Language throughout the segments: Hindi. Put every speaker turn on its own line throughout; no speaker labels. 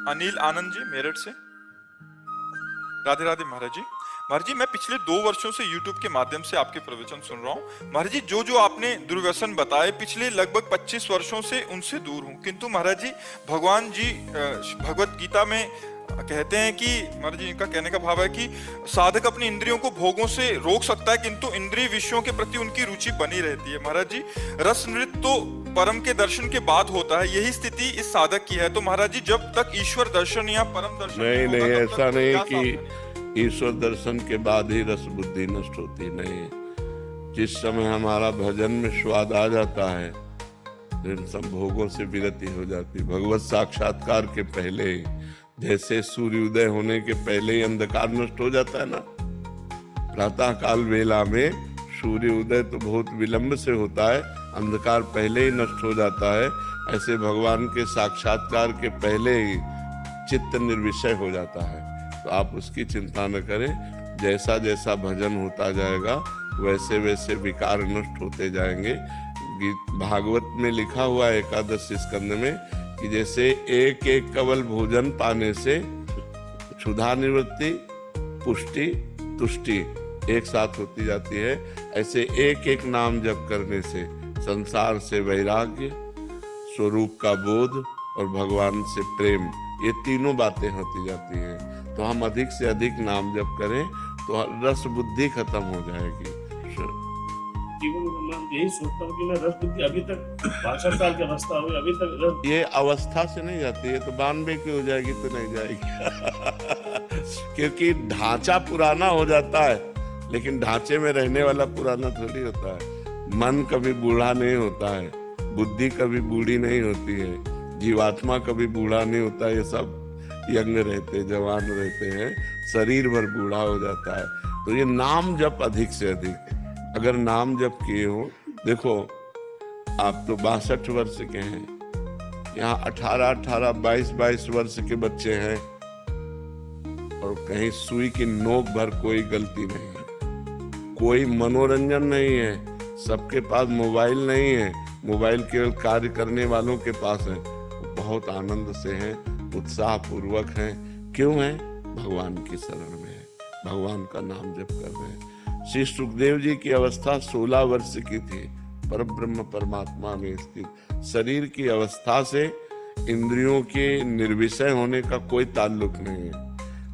अनिल आनंद जी मेरठ से। राधे राधे महाराज जी। महाराज जी, मैं पिछले 2 वर्षों से YouTube के माध्यम से आपके प्रवचन सुन रहा हूँ। महाराज जी, जो जो आपने दुर्व्यसन बताए पिछले लगभग 25 वर्षों से उनसे दूर हूँ। किंतु महाराज जी, भगवान जी भगवत गीता में कहते हैं कि महाराज जी, इनका कहने का भाव है कि साधक अपनी इंद्रियों को भोगों से रोक सकता है, किंतु इंद्रिय विषयों के प्रति उनकी रुचि बनी रहती है। महाराज जी, रस नृत्य तो परम के दर्शन के बाद होता है, यही स्थिति इस साधक की है। तो महाराज जी, जब तक ईश्वर दर्शन या परम दर्शन
नहीं
होगा,
नहीं,
तब
ऐसा
तक
नहीं
क्या
कि ईश्वर दर्शन के बाद ही रस बुद्धि नष्ट होती। नहीं, जिस समय हमारा भजन में स्वाद आ जाता है तो इन सब भोगों से विरति हो जाती। भगवत साक्षात्कार के पहले ही, जैसे सूर्योदय होने के पहले ही अंधकार नष्ट हो जाता है ना, प्रातः काल वेला में सूर्योदय तो बहुत विलंब से होता है, अंधकार पहले ही नष्ट हो जाता है। ऐसे भगवान के साक्षात्कार के पहले ही चित्त निर्विषय हो जाता है। तो आप उसकी चिंता न करें, जैसा जैसा भजन होता जाएगा वैसे वैसे विकार नष्ट होते जाएंगे। भागवत में लिखा हुआ है एकादश स्कंद में कि जैसे एक एक कवल भोजन पाने से क्षुधा निवृत्ति, पुष्टि, तुष्टि एक साथ होती जाती है, ऐसे एक एक नाम जप करने से संसार से वैराग्य, स्वरूप का बोध और भगवान से प्रेम, ये तीनों बातें होती जाती हैं। तो हम अधिक से अधिक नाम जप करें तो रस बुद्धि खत्म हो जाएगी।
जीवन में मैं यही सोचता हूँ कि मैं रस बुद्धि अभी तक 65 साल की अवस्था हुई, अभी तक रस
ये अवस्था से नहीं जाती है, तो 92 की हो जाएगी तो नहीं जाएगी क्योंकि ढांचा पुराना हो जाता है, लेकिन ढांचे में रहने वाला पुराना थोड़ी होता है। मन कभी बूढ़ा नहीं होता है, बुद्धि कभी बूढ़ी नहीं होती है, जीवात्मा कभी बूढ़ा नहीं होता। ये सब यंग रहते, जवान रहते हैं, शरीर भर बूढ़ा हो जाता है। तो ये नाम जप अधिक से अधिक, अगर नाम जप किए हो, देखो आप तो 62 वर्ष के हैं, यहाँ 18-18, 22-22 वर्ष के बच्चे हैं और कहीं सुई की नोक भर कोई गलती नहीं है, कोई मनोरंजन नहीं है, सबके पास मोबाइल नहीं है, मोबाइल केवल कार्य करने वालों के पास है, बहुत आनंद से हैं, उत्साह पूर्वक हैं। क्यों हैं? भगवान की शरण में है, भगवान का नाम जप कर रहे हैं। श्री सुखदेव जी की अवस्था 16 वर्ष की थी, परब्रह्म परमात्मा में स्थित। शरीर की अवस्था से इंद्रियों के निर्विषय होने का कोई ताल्लुक नहीं है।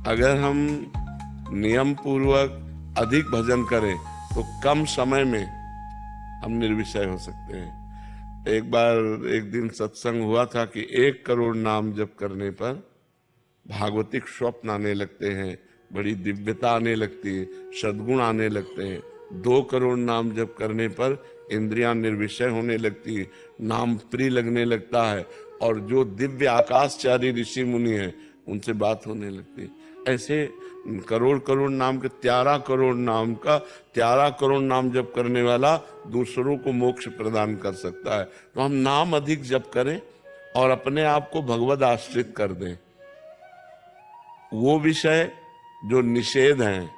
अगर हम नियम पूर्वक अधिक भजन करें तो कम समय में हम निर्विषय हो सकते हैं। एक बार एक दिन सत्संग हुआ था कि 1 करोड़ नाम जप करने पर भागवतिक स्वप्न आने लगते हैं, बड़ी दिव्यता आने लगती है, सद्गुण आने लगते हैं। 2 करोड़ नाम जप करने पर इंद्रियां निर्विषय होने लगती है, नाम प्रिय लगने लगता है, और जो दिव्य आकाशचारी ऋषि मुनि हैं उनसे बात होने लगती है। ऐसे करोड़ करोड़ नाम के 13 करोड़ नाम का 13 करोड़ नाम जप करने वाला दूसरों को मोक्ष प्रदान कर सकता है। तो हम नाम अधिक जप करें और अपने आप को भगवद आश्रित कर दें। वो विषय जो निषेध हैं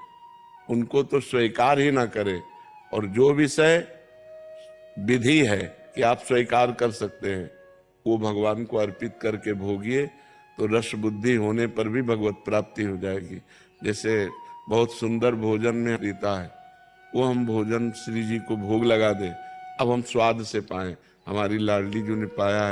उनको तो स्वीकार ही ना करें, और जो विषय विधि है कि आप स्वीकार कर सकते हैं वो भगवान को अर्पित करके भोगिए, तो रस बुद्धि होने पर भी भगवत प्राप्ति हो जाएगी। जैसे बहुत सुंदर भोजन में देता है, वो हम भोजन श्री जी को भोग लगा दे, अब हम स्वाद से पाएं। हमारी लाडली जो ने पाया है